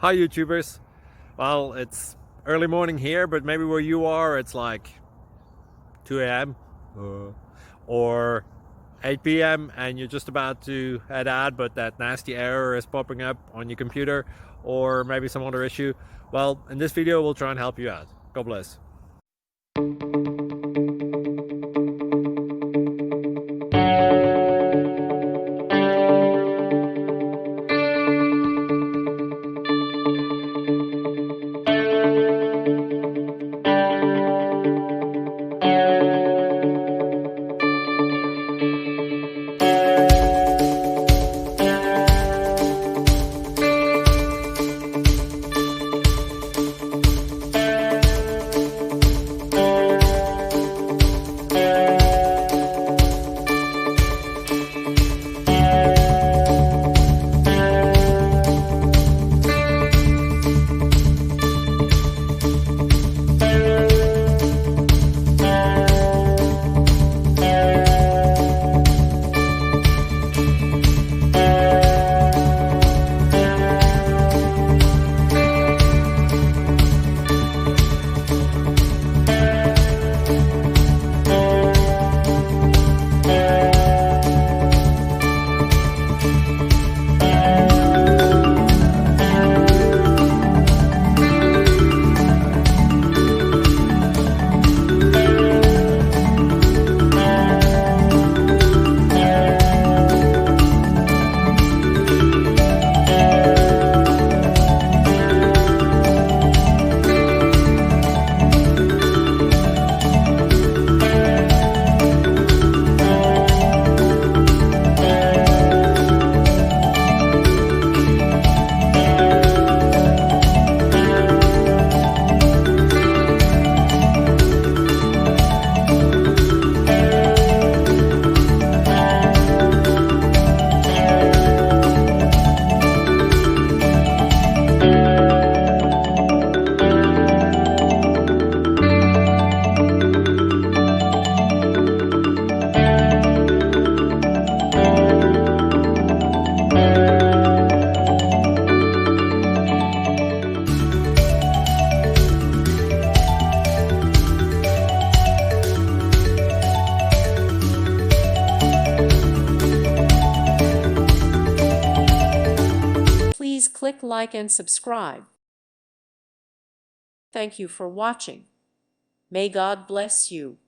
Hi YouTubers. Well, it's early morning here, but maybe where you are it's like 2 a.m. Or 8 p.m. and you're just about to head out, but that nasty error is popping up on your computer, or maybe some other issue. Well, in this video we'll try and help you out. God bless. Please click like and subscribe. Thank you for watching. May God bless you.